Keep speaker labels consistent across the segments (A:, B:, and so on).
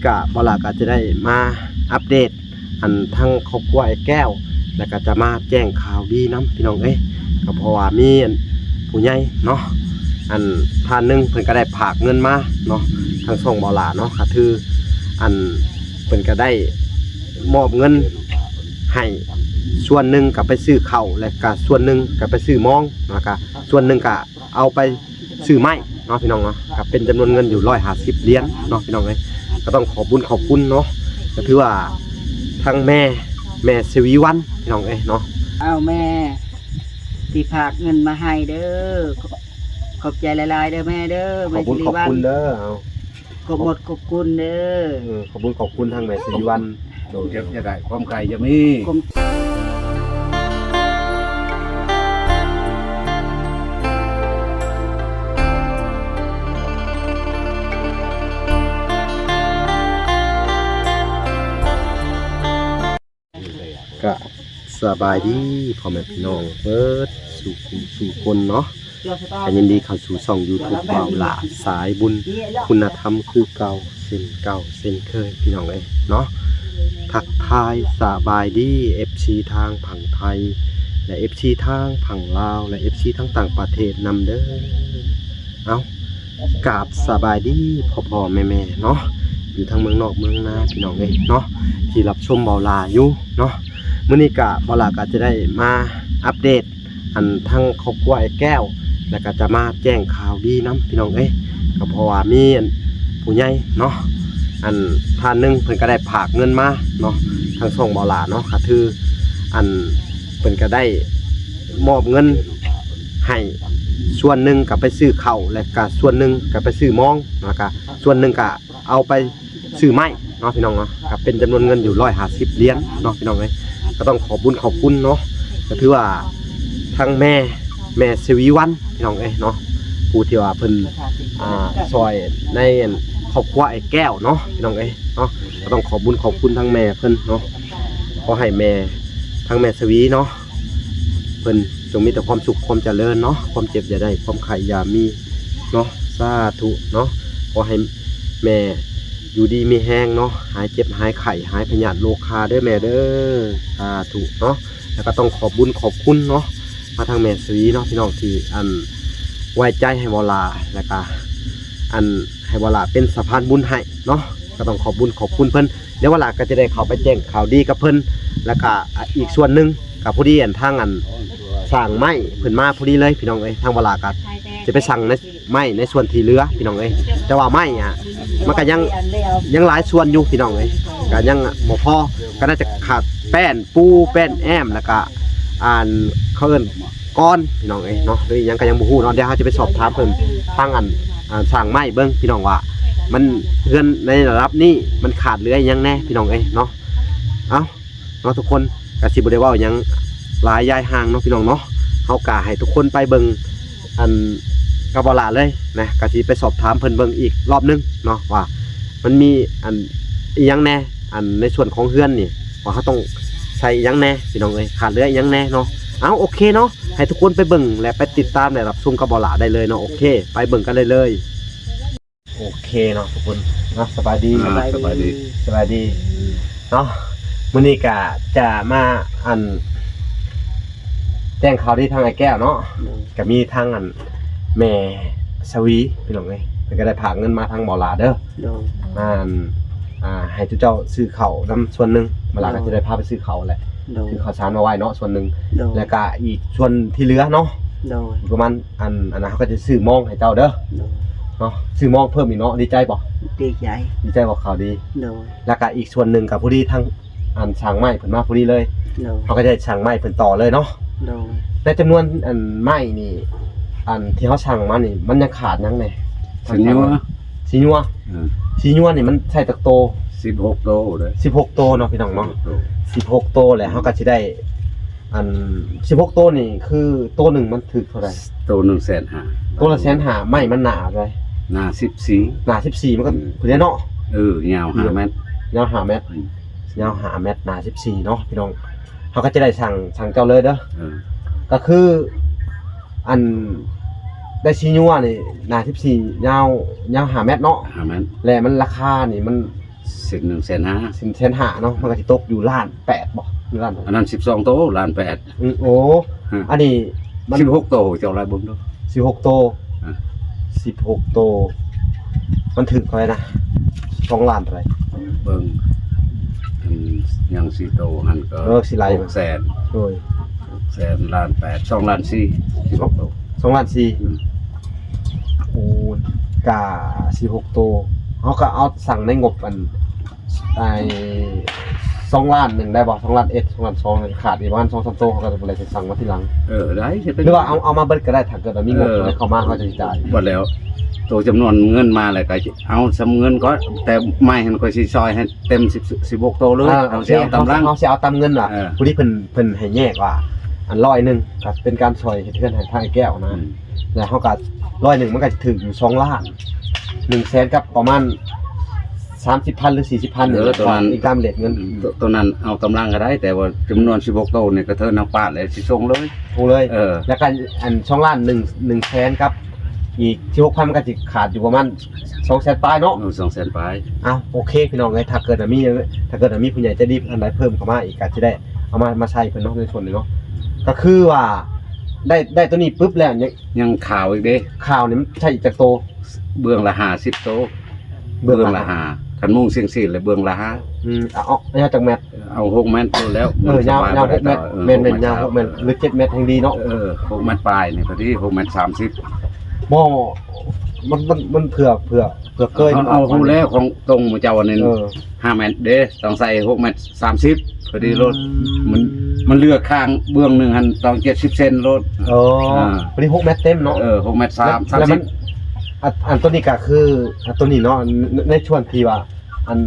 A: กะบลาก็จะได้มาอัปเดตอันทั้งครอบครัวไอ้แก้วแล้วก็จะมาแจ้งข่าวดีน้ำพี่น้องก็เพราะว่ามีผู้ใหญ่เนาะอันท่านนึงเพิ่นก็ได้ฝากเงินมาเนาะทางส่งบลาเนาะก็คืออันเพิ่นก็ได้มอบเงินให้ส่วนหนึ่งก็ไปซื้อข้าวและก็ส่วนหนึ่งก็ไปซื้อมองนะครับส่วนหนึ่งก็เอาไปซื้อไม้เนาะพี่น้องเนาะก็เป็นจำนวนเงินอยู่150 เหรียญเนาะพี่น้องก็ต้องขอบคุณเนาะก็ถือว่าทั้งแม่สวีวันพี่น้องเนาะ
B: เอาแม่ที่ฝากเงินมาให้เด้อขอบใจหลายๆเด้อแม่เด้อ
A: ขอบคุณเด้อเอา
B: ขอบคุณเด้อ
A: ขอบคุณทั้งแม่สวีวัน
C: โดยจะได้ความไกลจะมี
A: ก็สบายดีพ่อแม่พี่น้องเบิดสู่คนเนาะก็ยินดีเข้าสู่ช่อง YouTube บ่าวหลาสายบุญคุณธรรมคือเก่าเส้นเคยพี่น้องเนาะทักทายสบายดี FC ทางฝั่งไทยและ FC ทางฝั่งลาวและ FC ทั้งต่างประเทศนำเด้อเอากราบสบายดีพ่อแม่เนาะอยู่ทางเมืองนอกเมืองนาพี่น้องเนาะที่รับชมบ่าวหลาอยู่เนาะมื้อนี้ก็บ่าวหลาก็จะได้มาอัปเดตอันทั้งครอบครัวไอ้แก้วแล้วก็จะมาแจ้งข่าวดีน้ำพี่น้องก็เพราะว่ามีผู้ใหญ่เนาะอันท่านนึงเพิ่นก็ได้ฝากเงินมาเนาะทางส่งบ่าวหลาเนาะก็คืออันเพิ่นก็ได้มอบเงินให้ส่วนหนึ่งก็ไปซื้อข้าวและก็ส่วนหนึ่งก็ไปซื้อมองนะครับส่วนหนึ่งก็เอาไปซื้อไม้เนาะพี่น้องเนาะก็เป็นจำนวนเงินอยู่150 เหรียญเนาะพี่น้องก็ต้องขอบคุณเนาะก็ถือว่าทั้งแม่สวีวันพี่น้องเนาะผู้ที่ว่าเพิ่นซอยในครอบครัวไอ้แก้วเนาะพี่น้องเนาะก็ต้องขอบคุณทั้งแม่เพิ่นเนาะขอให้แม่ทั้งแม่สวีเนาะเพิ่นจงมีแต่ความสุขความเจริญเนาะความเจ็บอย่าได้ความไข้อย่ามีเนาะสาธุเนาะขอให้แม่อยู่ดีมีแห้งเนาะหายเจ็บหายไข้หายพยาธิโรคาเด้อแม่เด้อสาธุเนาะแล้วก็ต้องขอบคุณเนาะมาทางแม่สวีเนาะพี่น้องที่อันไว้ใจให้บ่าวหลาแล้วก็อันให้บ่าวหลาเป็นสะพานบุญให้เนาะก็ต้องขอบคุณเพิ่นเดี๋ยวบ่าวหลาก็จะได้เข้าไปแจ้งข่าวดีกับเพิ่นแล้วก็อีกส่วนหนึ่งกับผู้ดีทางสั่งไม้เพิ่นมาผู้ดีเลยพี่น้องทางบ่าวหลาก็จะไปสั่งในไม้ในส่วนที่เหลือพี่น้องแต่ว่าไม้มันก็ยังหลายส่วนอยู่พี่น้องก็ยังบ่พอก็น่าจะขาดแป้นปูแป้นแอมแล้วก็เขาเอิ้นก้อนพี่น้องเนาะหรือยังก็ยังบ่ฮู้เนาะเดี๋ยวเราจะไปสอบถามเพิ่นทางสั่งไม้เบิ่งพี่น้องว่ามันเพื่อนในระดับนี้มันขาดเหลือยังแน่พี่น้องเนาะเนาะทุกคนก็สิบ่ได้เว้าหยังหลายยายห่างเนาะพี่น้องเนาะเฮากะให้ทุกคนไปเบิ่งกับบ่าวหลาเลยนะก็สิไปสอบถามเพิ่นเบิ่งอีกรอบนึงเนาะว่ามันมีอีหยังแน่ในส่วนของเฮือนนี่ว่าเขาต้องใส่ยังแน่พี่น้องขาดเหลือยังแน่เนาะโอเคเนาะให้ทุกคนไปเบิ่งและไปติดตามและรับชมกับบ่าวหลาได้เลยเนาะโอเคไปเบิ่งกันเลยโอเคเนาะทุกคนเนาะสบายดีเนาะมื้อนี้ก็จะมาแจ้งข่าวดีทางไอ้แก้วเนาะก็มีทางแม่สวีพี่น้องเพิ่นก็ได้ฝากเงินมาทางบ่าวหลาเด้อให้เจ้าซื้อข้าวนำส่วนหนึ่งเวลาก็จะได้พาไปซื้อข้าวแหละซื้อข้าวสารมาไว้เนาะส่วนหนึ่งแล้วก็อีกส่วนที่เหลือเนาะประมาณนั้นเขาก็จะซื้อมองให้เจ้าเด้อเนาะซื้อมองเพิ่มอีกเนาะดีใจบ่บอกข่าวดีแล้วก็อีกส่วนหนึ่งกับผู้ที่ทั้งสั่งไม้เพิ่นมาผู้ที่เลยเขาก็จะสั่งไม้เพิ่นต่อเลยเนาะแต่จำนวนไม้นี่ที่เขาสั่งมานี่มันยังขาดยังไงสีนัวนี่มันใส่ตักโต
C: 16 โตเลย
A: 16 โตเนาะพี่น้องเนาะ16 โตแหละเขาก็สิได้16 โตนี่คือโตหนึ่งมันถึกเท่าไหร่
C: โต150,000
A: ตัวละ150,000ไม้มันหนาเลย
C: หนา14
A: มันก็พุ่นเนาะ
C: ยาว5 เมตร
A: ยาว5 เมตรหนา14เนาะพี่น้องเขาก็จะได้สั่งเจ้าเลยเด้อก็คือได้ซีนัวนี่หนา14ยาว5 เมตรเนาะ
C: 5 เมตร
A: แล้วมันราคานี่มัน
C: สิบ1.5 แสน
A: 1.5 แสนเนาะมันก็สิตกอยู่ล้าน8บ่หรือล้าน
C: อันนั้น12โตล้าน8
A: โอ้อันนี้มัน
C: 16โตเจ้าอะไรบ่รู้
A: 16 โต
C: อ่ะ
A: 16 โต มันถึงเท่าไหร่นะ2ล้านเท่าไหร่
C: เบิ่งอันยัง4โตหันก็
A: สิไหล
C: 6แสน
A: โดย
C: 6แสนล้าน8 2ล้าน4 16โต
A: 2ล้าน4โอ้กะ16 โตเฮาก็เอาสั่งในงบอันไอ้2ล้าน1ได้บ่2ล้าน1 2ล้าน2ขาดอีกประมาณ 2-3 โตเขาก็จะบ่ได้สั่งมาทีหลัง
C: ได้สิเป็น
A: หรือว่าเอามาเบิดก็ได้ถ้าเกิดว่ามีงบอะไรเข้ามาเขาจะจ่าย
C: บ่แล้วตัวจำนวนเงินมาแล้วก็เอาสำเงินก็แต่ไม่หันก็สิซอยให้เต็ม16โตเลยเอาสิเอาตำรัง
A: เขาสิเอาตามเงินล่ะ
C: เออ
A: ผู้ที่เพิ่นให้แยกว่าอัน100นึงก็เป็นการซอยเฮ็ดเฮือนให้ทางไอ้แก้วนะแล้วเฮาก็100นึงมันก็สิถึงอยู่2ล้าน1แสนกับประมาณ30,000 หรือ 40,000นี่อีกตามเรทเงิน
C: ตัวนั้นเอาตำรังก็ได้ แต่ว่าจำนวน16โตเนี่ยก็เทินเอาปาดเลยสิส่งเลย
A: ถูกเลย
C: แล้ว
A: ก็อัน2ล้าน1แสนกับอีก16,000มันก็สิขาดอยู่ประมาณ2แสนปลายเนาะ
C: 2แสนปลาย
A: โอเคพี่น้องถ้าเกิดมีผู้ใหญ่ใจะดีอันใดเพิ่มเข้ามาอีกก็จะได้เอามาใช้เพิ่นเนาะในส่วนนี้เนาะก็คือว่าได้ตัวนี้ปุ๊บแล้วเนี่ย
C: ยังข่าวอีกเด้
A: ข่าวนี่มันใช่อีกจักโต
C: เบื้องละ50โตเบื้องละ5คันมุ่งเสียงสิเลยเบื้องละ5
A: เอาจากแมต
C: เอา6แม่นโตแล้ว
A: ยาว6เมตรแม่นยาว6เมตรหรือ7เมตรแห่งดีเนาะ
C: 6แม่นปลายนี่พอดี6แม่น30
A: บ่มันเผื่อเกย
C: เอาฮู้แล้วของตรงเจ้าอันนี้5แม่นเด้ต้องใส่6แม่น30พอดีรถมันเลือกข้างเบื้องนึงหั่นต้อง70เซนรถ
A: พอดี6เมตรเต็มเนาะ
C: 6แม่น30
A: อันตัวนี้ก็คืออันตัวนี้เนาะในช่วงที่ว่าอัน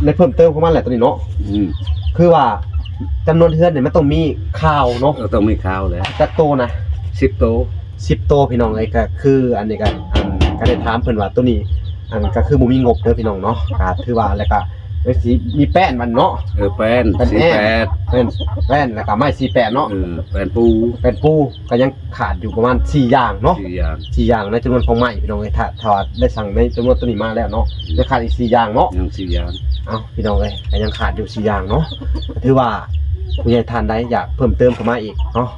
A: ในเพิ่มเติมเข้ามาแหละตัวนี้เนาะคือว่าจำนวนเทือนเนี่ยมันต้องมีข่าวเนาะ
C: ต้องมีข่าวแล้ว
A: จักโตนะ
C: 10โต
A: 10 โตพี่น้องไอ้ก็คืออันนี้ก็ได้ถามเพิ่นว่าตัวนี้อันก็คือบ่มีงบเด้อพี่น้องเนาะก็ถือว่าแล้วก็สิมีแป้นมันเนาะ
C: แป้น48
A: แป้นแล้วก็ไม้48เนาะ
C: แป้น
A: ปูก็ยังขาดอยู่ประมาณ4อย่างเนาะ4อย่างในจำนวนของไม้พี่น้องเอ้ยถ้าได้สั่งในจำนวนตัวนี้มาแล้วเนาะยังขาดอีก4อย่างเนาะ
C: ยัง4อย่าง
A: พี่น้องเอ้ยก็ยังขาดอยู่4อย่างเนาะถือว่าผู้ใหญ่ท่านใดอยากเพิ่มเติมเข้ามาอีกเนาะ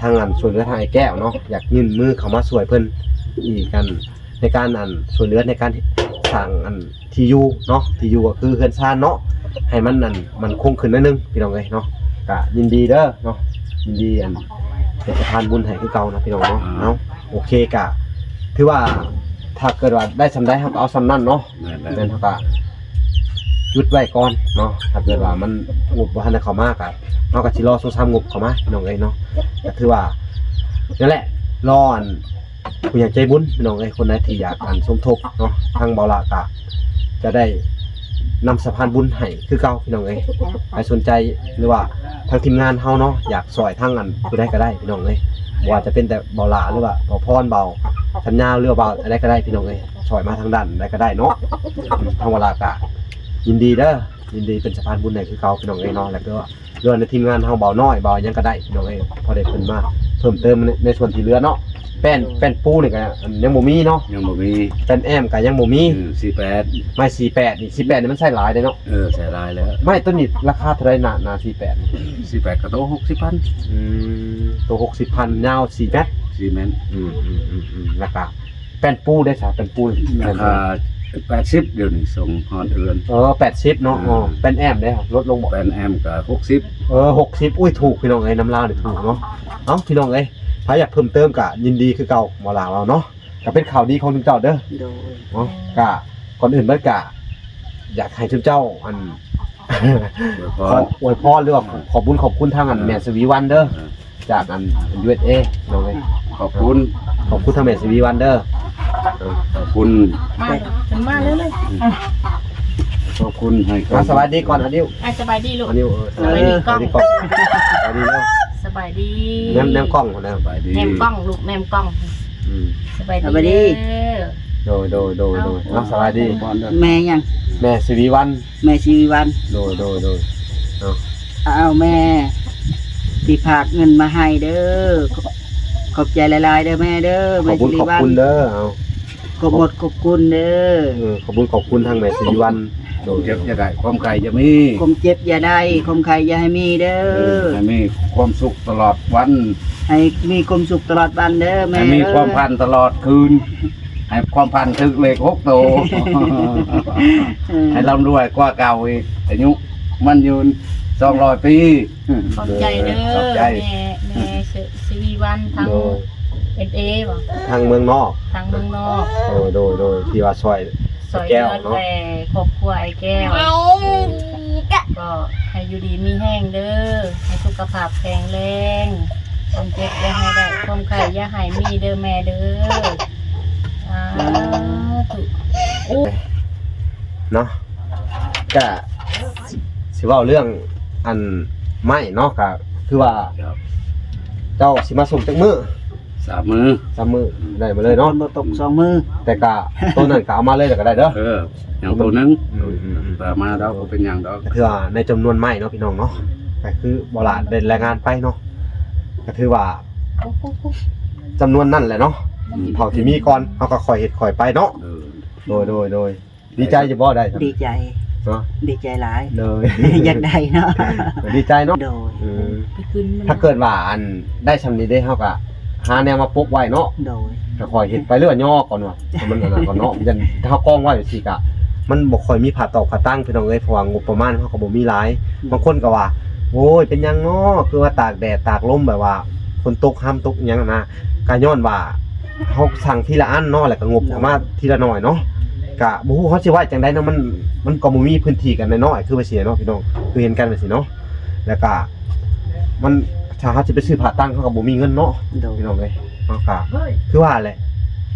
A: ทางอันช่วยเหลือทางไอ้แก้วเนาะอยากยื่นมือเข้ามาช่วยเพิ่นอีกกันในการช่วยเหลือในการสร้างที่อยู่เนาะที่อยู่ก็คือเฮือนซ่านเนาะให้มันคงขึ้นนิดนึงพี่น้องเอ้ยเนาะก็ยินดีเด้อเนาะยินดีเป็นสะพานบุญให้คือเก่านะพี่น้องเนาะโอเคก็ถือว่าถ้าเกิดว่าได้สำได้เฮาก็เอาสำนั้นเนาะแม่นเฮาก็หยุดไว้ก่อนเนาะถ้าเกิดว่ามันงบบ่ทันได้เข้ามาก็เฮาก็สิรอ2-3งบเข้ามาพี่น้องเอ้ยเนาะก็ถือว่านั่นแหละรอผู้ใหญ่ใจบุญพี่น้องเอ้ยคนไหนที่อยากสมทบเนาะทางเบาละก็จะได้นำสะพานบุญให้คือเก่าพี่น้องเอ้ยใครสนใจหรือว่าทางทีมงานเฮาเนาะอยากซอยทางผู้ใดก็ได้พี่น้องเอ้ยว่าจะเป็นแต่เบาละหรือว่าเบาพรเบาสัญญาหรือเบาอะไรก็ได้พี่น้องเอ้ยซอยมาทางด้านใดก็ได้เนาะทางเวลาก็ยินดีเด้อยินดีเป็นสะพานบุญให้คือเก่าพี่น้องเอ้ยเนาะแล้วก็เรื่องในทีมงานเฮาเบาน้อยเบายังก็ได้พี่น้องเอ้ยพอได้เพิ่นมาเพิ่มเติมในส่วนที่เหลือเนาะแป้นปูนี่ก็ยังบ่มีเนาะ
C: ยังบ่มี
A: แป้นแอมก็ยังบ่มี
C: 48
A: ไม้48นี่48นี่มันใช้หลายเด้เนาะ
C: ใช้หลายแล้ว
A: ไม้ตัวนี้ราคาเท่าไหร่น่ะ
C: 48ก็โต60,000
A: ตัว 60,000 ยาว4เมตรราคาแป้นปูได้ซะแป้นปู
C: ราคา80เดี๋ยวนี้ส่งฮอดเดือน
A: 80เนาะแป้นแอมได้ลดลงบ่
C: แป้นแอมก็60
A: 60อุ้ยถูกพี่น้องเอ้ยน้ำลาวนี่ถูกเนาะพี่น้องเอ้ยถ้าอยากเพิ่มเติมก็ยินดีคือเก่าหมอลาวเราเนาะก็เป็นข่าวดีของทุกเจ้าเด้อเนาะก็ก่อนอื่นเบิดก็อยากให้ทุกเจ้าอวยพรหรือว่าขอบคุณทางแม่สวีวันเด้อจากUSA น้องเอ้ย
C: ขอบคุณ
A: ทางแม่สวีวันเด้อ
C: ขอบคุณ
D: มาเลย
C: ขอบคุณให้
A: สวัสดีก่อนดิว
D: สบายดีลูก
A: ดิวสวัสดีกล้องสวัสดีเนาะ
D: สบายดี
A: แนมกล้องคนนั้นสบายดี
D: แนมกล้องลูกแนมกล้องสบายดี
A: โดสบายดี
B: แม่ยัง
A: แม่สิริวัน
B: โดเอาแม่ที่ฝากเงินมาให้เด้อขอบใจหลายๆเด้อแม่เด้อ
A: แม่สิริวันเด้อ
B: ขอบคุณเด้อ
A: ขอบคุณทางแม่สิริวัน
C: เจ็บจะได้ความไข่จะมี
B: ความเจ็บอย่าได้ความไข้อย่าให้มีเด้อ
C: ให้มีความสุขตลอดวัน
B: ให้มีความสุขตลอดวันเด้อแม่
C: ให้มีความพันตลอดคืนให้ความพันถึกเลข6โต ให้ร่ำรวยกว่าเก่าอีกอายุมันยืน200 ปี
D: ขอบใจเด้
C: ขอบ
D: อ
C: ใจ
D: แม่ซีวีวันทั้ง
A: โดย
D: SA บ่
A: ทางเมืองนอก
D: ทั้งเมืองนอก
A: โดยที่ว่าช่วย
D: สอย
A: แก้
D: เดื
A: ว
D: อน
A: เนาะ
D: แต่ครอบครัวไอ้แก้วก็ให้อยู่ดีมีแห้งเด้อให้สุขภาพแข็งแรงความเจ็บอย่าให้ได้ความไข้อย่าให้มีเด้อแม่เด้อถูก
A: เนาะก็สิเว้าเรื่องอันไม้เนาะก็คือว่า
C: ครับ
A: เจ้าสิมาส่งจักมื้อ
C: 3 มือ
A: 3มื้อได้มาเลย
B: นอน
A: เนาะ
B: บ่ตก2มือ
A: แต่ก็ตัวนั้นก็เอามาเลยก็ได้เด้อ
C: อย่างตัวนึง
A: อืม
C: แต่มาแล้วก็เป็นอย่างดอก
A: ก็ถือว่าในจำนวนไม้เนาะพี่น้องเนาะก็คือบ่ล่ะได้รายงานไปเนาะก็ถือว่าจำนวนนั่นแหละเนาะเท่าที่มีก่อนเฮาก็ค่อยเฮ็ดค่อยไปเนาะโดยดีใจจะบ่ได้ครับ
B: ดีใจ
A: เนาะ
B: ดีใจหลาย
A: โดย
B: อยากได้เนาะ
A: ดีใจเนาะ
B: โดย
A: อืม
D: ไปขึ้นมัน
A: ถ้าเกิดว่าอันได้ชำนี้ได้เฮาก็หาแนวมาปกไว้เนาะ
B: โดย
A: ก็ค่อยเฮ็ดไปเรื่อยย่อก่อนว่าให้มันอันนั้นก่อนเนาะยันถ้าเฮากองไว้จังซี่ก็มันบ่ค่อยมีผ่าตอกผ่าตั้งพี่น้องเอ้ยเพราะว่างบประมาณเฮาก็บ่มีหลายบางคนก็ว่าโอ้ยเป็นหยังเนาะคือว่าตากแดดตากลมแบบว่าฝนตกห้ามตกอิหยังนะก็ย้อนว่าเฮาสั่งทีละอันเนาะแล้วก็งบประมาณทีละหน่อยเนาะก็บ่ฮู้เขาสิว่าจังได๋เนาะมันก็บ่มีพื้นที่กันน้อยๆคือว่าสิเนาะพี่น้องคือเห็นกันว่าสิเนาะแล้วก็มันถ้าเฮาสิไปซื้อผ่าตั้งเขาก็บ่มีเงินเนาะ
B: โดย
A: พี่น้องเอ้ยเนาะก็คือว่าแหละ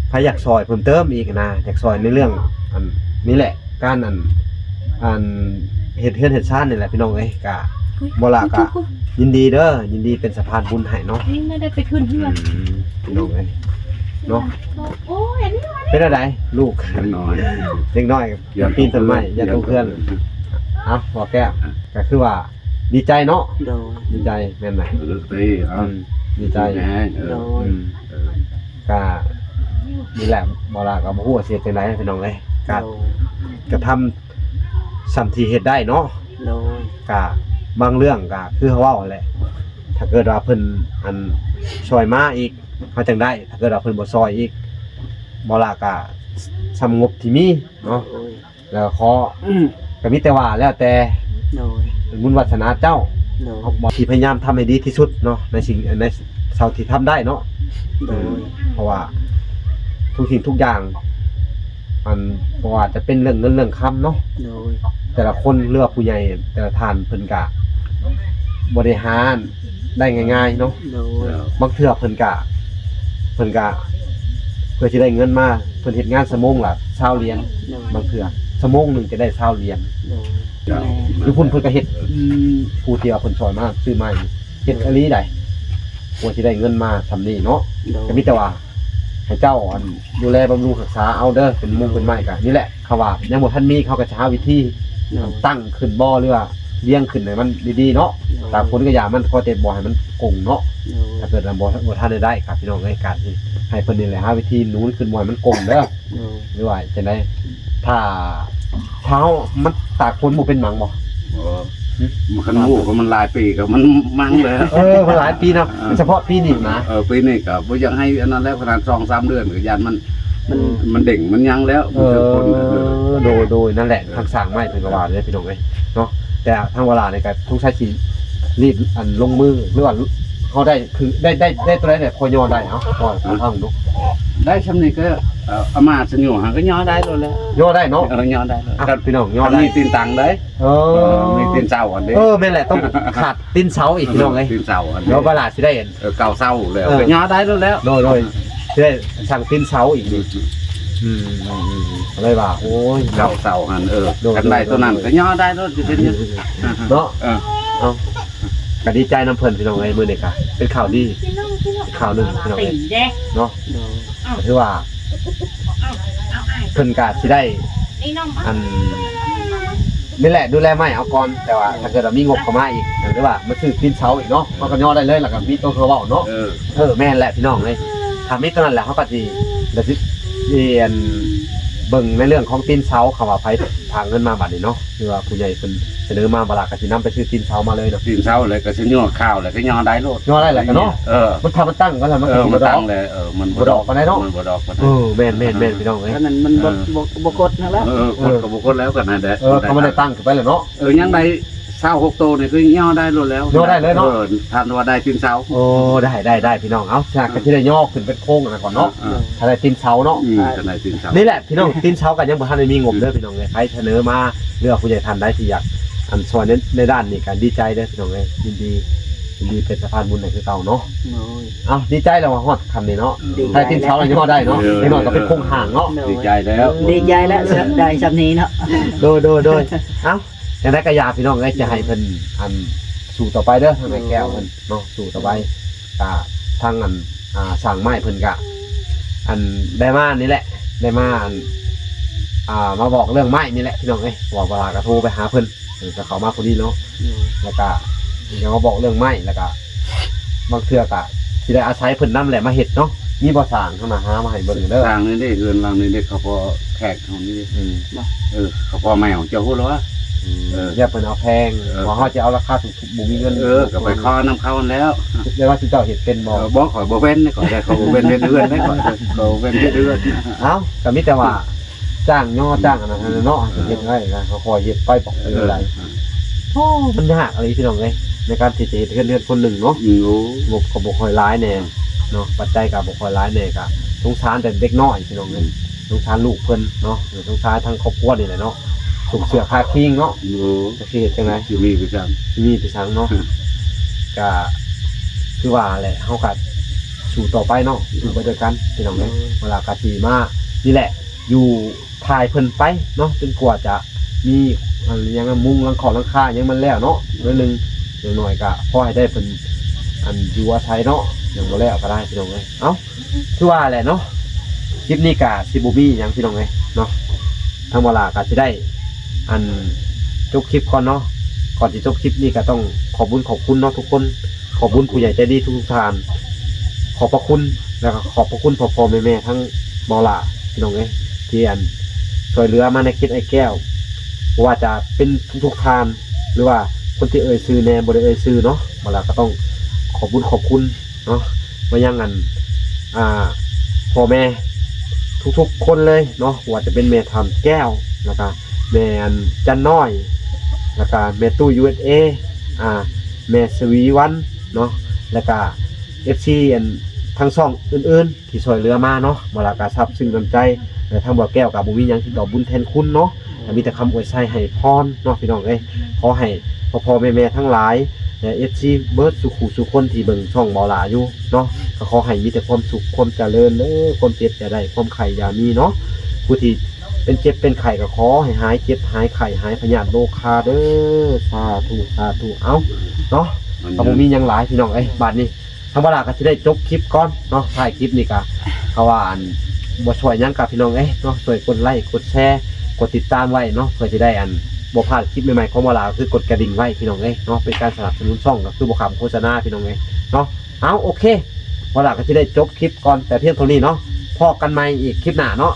A: ใครอยากซอยเพิ่มเติมอีกนะอยากซอยในเรื่องอันนี้แหละการอันเฮ็ดเฮือนเฮ็ดชาตินี่แหละพี่น้องเอ้ยก็บ่ล่ะก็ยินดีเด้อยินดีเป็นสะพานบุญให้เนาะ
D: นี่ไม่ได้ไปขึ้นเพื่อน
A: พี่น้องเอ้ยเนาะ
D: โอ้ยอันนี้
A: เป็นอะไรลูก
C: เล็กน้อย
A: เด็กน้อยอย่าปีนต้นไม้อย่าตกเพื่อนเอ้าบ่แก้วก็คือว่าดีใจเนาะ
B: โดย
A: ดีใจแม่นไหม
C: ตีอ่ะ
A: ดีใจ
C: แม่เอ
B: โด
C: อย
A: ก็นี่แหละบ่ล่ะก็บ่ฮู้ว่าสิเฮ็ดจังได๋พี่น้องเอ้ยก็
B: โดย
A: ก็ทำสัมที่เฮ็ดได้เนาะ
B: โดย
A: ก็บางเรื่องก็คือเขาเว้าแหละถ้าเกิดว่าเพิ่นอันช่วยมาอีกเขาจังได้ ถ้าเกิดว่าเพิ่นบ่ช่วยอีกบ่ล่ะก็สำงบที่มีเนาะ
B: โดย
A: แล้วขอก็มีแต่ว่าแล้วแต่
B: โดย
A: บุญวาสนาเจ้า
B: โดย
A: เขาบอกที่พยายามทำให้ดีที่สุดเนาะในสิ่งในเท่าที่ทำได้เนาะ
B: โดย
A: เพราะว่าทุกสิ่งทุกอย่างมันบ่ว่าจะเป็นเรื่องเงินเรื่องคำเนาะ
B: โดย
A: แต่ละคนเลือกผู้ใหญ่แต่ละท่านเพิ่นกะบริหารได้ง่ายๆเนาะ
B: โดย
A: บางเทื่อเพิ่นกะเพื่อที่ได้เงินมาเพิ่นเฮ็ดงานชั่วโมงละ20เหรียญ
B: โดย
A: บางเทื่อชั่วโมงหนึงจะได้20เหรียญ
B: โดย
A: หรือเพิ่นก็เฮ็ดผู้ที่ว่าเพิ่นสอนมาซื้อมาเฮ็ดอันนี้ได้กว่าสิได้เงินมาซำนี้เนาะ
B: โดย
A: ก็มีแต่ว่าให้เจ้าอันดูแลบำรุงรักษาเอาเด้อเป็นมุงเป็นไม้กะนี่แหละเขาว่ายังบ่ทันมีเขาก็จะหาวิธี
B: โดย
A: ตั้งขึ้นบ่อหรือว่าเลี้ยงขึ้นให้มันดีๆเนาะตามผลก็อย่ามันพอเต็มบ่ให้มันกงเนาะถ้าเกิดว่าบ่ทันได้ครับพี่น้องเอ้ยการที่ให้เพิ่นนี่แหละหาวิธีหนูนขึ้นบ่ให้มันกงเด้อ
B: โดย
A: หรือว่าจังได๋ถ้าเท้ามันตากฝนบ่เป็นหมังบ่
C: มันขนมูก็มันหลายปีก็มันมั่งเลย
A: มันหลายปีเนาะเฉพาะปีนี้นะ
C: ปีนี้ก็บ่อยากให้อันนั้นแล้วขนาด2-3 เดือนก็ยันมัน
B: มัน
C: มันเด่งมันยังแล้ว
A: โดยนั่นแหละทางสร้างไม้เพิ่นก็ว่าเลยพี่น้องเอ้ยเนาะแต่ทางเวลานี่ก็ทุกใช้สิรีบอันลงมือหรือว่าเขาได้คือได้ตัวใดเนี่ยพอยอได้เอ้าพอทางดู
C: ได้ชำนี้ก็อามาสนิทหาก็ย่อได้แล้ว
A: ย่อได้เนาะ
C: ย่อได้แล้ว
A: อ่ะพี่น้องย่อได้
C: มีตีนตังได้ มีตีนเสาอันนี้
A: แม่นแหละต้องขาดตีนเสาอีกพี่น้องเอ้ย
C: ตีนเสาอันนี้
A: เดี๋ยวเวลาสิได้เห็น
C: เก่าเสาแล้วก็ย่อได้แล้ว
A: โดยสิได้สั่งตีนเสาอีกนี่อะไรว่าโอ้ย
C: เก่าเสาหันกันได้ตัวนั้นก็ย่อได้แล้วจะเป็น
A: เนาะเอาก็ดีใจน้ำเพิ่นพี่น้องเอ้ยมื้อนี้ก็เป็นข่าวดีข่าวหนึงพี่น้อง
D: ตี
A: เอ้ย
D: แดก
A: เนาะ
B: โดย
A: ก็ถือว่าเพิ่นก็สิได้
D: นี่น้อง
A: อันนี่แหละดูแลไม่เอาก่อนแต่ว่าถ้าเกิดว่ามีงบเข้ามาอีกหรือว่ามันซื้อตีนเสาอีกเนาะมันก็ย่อได้เลยแล้วก็มีตัวเขาเว้าเนาะแม่นแหละพี่น้องเอ้ยถ้ามีตัวนั้นแหละเฮาก็สิแล้วสิเรียน เบิ่งในเรื่องของตีนเสาเขาว่าไผทางเงินมาบัดนี้เนาะคือว่าผู้ใหญ่เพิ่นเสนอมาบ่ล่ะก็สินำไปซื้อตีนเสามาเลยเนาะ
C: ตื่นเช้าเลยก็สิย่อข้าวเลยก็ย่อได้โลด
A: ย่อได้แหละกันเนาะ
C: มัน
A: มันตั้งก็แล้วมันก็สิ
C: มัน
A: บ่ดอ
C: ตั้
A: ก
C: งเลยมัน
A: บ่ดอกปานใดเนาะ
C: มันบ่ดอกปานใด
A: แม่นพี่น้องเอ้ย
B: เพราะนั้นมันบ่กดนั่นแหละ
C: คนกับบุคคลแล้วกันนะเด้
A: เขาบ่ได้ตั้งขึ้นไปแล้วเนาะ
C: ยังได้26โตนี่คือย่อได้โลดแล้ว
A: ย่อได้เลยเนาะ
C: ทันว่าได้ตื่นเช้า
A: โอ้ได้พี่น้องเอ้าฉากก็สิได้ย่อขึ้นเป็นโค้งนะก่อนเนาะถ้าได้ตีนเสาเนาะ
C: จะได้ตื่นเช้า
A: นี่แหละพี่น้องตีนเช้ากันยังบ่ทันได้มีงบเด้อพี่น้องเอ้ยใครเสนอมาเลือกผู้ใหญ่ทันได้ที่อยากอันซอยในด้านนี้กันดีใจเด้อพี่น้องเอ้ยยินดีเป็นสะพานบุญให้คือเก่าเนาะ
B: โอ้ย
A: เอ้าดีใจแล้วว่าฮอดคำนี้เนาะ
B: ดีใจ
A: ถ้าตีนเช้าเราย่อได้เนาะพี่น้องก็เป็นโค้งห่างเนาะ
C: ดีใจแล้ว
B: ดีใจแล้วได้สำนี้เนาะ
A: โดยเอ้าอย่างไรก็อยากพี่น้องเอ้ยจะให้เพิ่นอันสู่ต่อไปเด้อทางแม่แก้วเพิ่นเนาะสู่ต่อไปก็ทางอันสั่งไม้เพิ่นก็อันได้มานี่แหละได้มาอันมาบอกเรื่องไม้นี่แหละพี่น้องเอ้ยบอกเวลาก็โทรไปหาเพิ่นก็เข้ามาพอดีเนาะแล้วก็ยังมาบอกเรื่องไม้แล้วก็บางเทื่อก็สิได้อาศัยเพิ่นนำแหละมาเฮ็ดเนาะมีบ่สร้างเข้ามาหามาให้เบิ่งเด้อ
C: ทางนี้ได้เงินทางนี้ได้เขาพอแขกของนี่เขาพอแมวเจ้าฮู้แล้วว่า
A: อย่าเพิ่นเอาแพงเพราะเฮาจะเอาราคาถูกๆบ่มีเงิน
C: ก็ไปขอนำเขาแล้ว
A: เรียกว่าสิเจ้าเฮ็ดเป็นบ่
C: บ่ขอยบ่เว้นขอยได้เขาบ่เว้นเดือนได้ขอยเขาเว้นเดือน
A: เอ้าก็มีแต่ว่าจ้างย่อจ้างอันนั้นเนาะเฮ็ดได้นะเขาคอยเฮ็ดไปบอกเออได้โอ้มันยากอะไรพี่น้องเอ้ยในการที่จะเฮ็ดเฮือนคนหนึ่งเนาะงบก็บ่ค่อยหลายแน่เนาะปัจจัยก็บ่ค่อยหลายแน่ก็สงสารแต่เด็กน้อยพี่น้องเอ้ยสงสารลูกเพิ่นเนาะสงสารทั้งครอบครัวนี่แหละเนาะสุกเสือคาคิงเนาะจะสิเฮ็ดจังได๋
C: สิมีประจำ
A: มีไปสังเนาะก็คือว่าแหละเฮาก็สู่ต่อไปเนาะอยู่ไปด้วยกันพี่น้องเอ้ยเวลากะสิมานี่แหละอยู่ทายเพิ่นไปเนาะจนกว่าจะมีอันยังมุงหลังขอหลังคายังมันแล้วเนาะนิดนึงอย่างน้อยก็พอให้ได้เพิ่นอันอยู่อาศัยเนาะยังบ่แล้วก็ได้พี่น้องเอ้ยเอ้าคือว่าแหละเนาะคลิปนี้ก็สิบ่มีหยังพี่น้องเอ้ยเนาะทางเวลาก็สิได้อันจบคลิปก่อนเนาะก่อนที่จบคลิปนี้ก็ต้องขอบคุณเนาะทุกคนขอบคุณผู้ใหญ่ใจดีทุกท่านขอบพระคุณแล้วก็ขอบพระคุณพ่อๆแม่ๆทั้งเวลาพี่น้องเอ้ยที่อันช่วยเหลือมาในคิดไอ้แก้วว่าจะเป็นทุกๆทานหรือว่าคนที่เอ่ยชื่อแน่บ่ได้เอ่ยชื่อเนาะเวลาก็ต้องขอบคุณเนาะมายังอันพ่อแม่ทุกๆคนเลยเนาะว่าจะเป็นแม่ทำแก้วแล้วก็แม่อันจันน้อยแล้วก็แม่ตู้ USA แม่สวีวันเนาะแล้วก็ FC อันทั้งช่องอื่นๆที่ช่วยเหลือมาเนาะเวลาก็ซับซึ้งน้ำใจและทางบ่อแก้วกับบ่มีหยังที่ตอบบุญแทนคุณเนาะมีแต่คำอวยชัยให้พรเนาะพี่น้องเอ้ยขอให้พ่อแม่ทั้งหลายและ FC เบิร์ดสุขุสุคนที่เบิ่งช่องเบาหลาอยู่เนาะก็ขอให้มีแต่ความสุขความเจริญเด้อความเจ็บอย่าได้ความไข้อย่ามีเนาะผู้ที่เป็นเจ็บเป็นไข้ก็ขอให้หายเจ็บหายไข้หายพยาธิโรคาเด้อสาธุเอ้าเนาะก็บ่มีหยังหลายพี่น้องเอ้ยบัดนี้ทางเวลาก็สิได้จบคลิปก่อนเนาะถ่ายคลิปนี่ก็เขาว่าอันบ่ช่วยหยังกับพี่น้องเอ้ยเนาะช่วยกดไลค์กดแชร์กดติดตามไว้เนาะเพื่อจะได้อันบ่พลาดคลิปใหม่ๆของเวลาคือกดกระดิ่งไว้พี่น้องเอ้ยเนาะเป็นการสนับสนุนช่องก็คือบ่ค้ำโฆษณาพี่น้องเอ้ยเนาะเอาโอเคเวลาก็สิได้จบคลิปก่อนแต่เพียงเท่านี้เนาะพบกันใหม่อีกคลิปหน้าเนาะ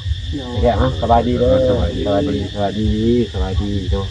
A: แกเนาะสบายดีเด้อสบายดีเนาะ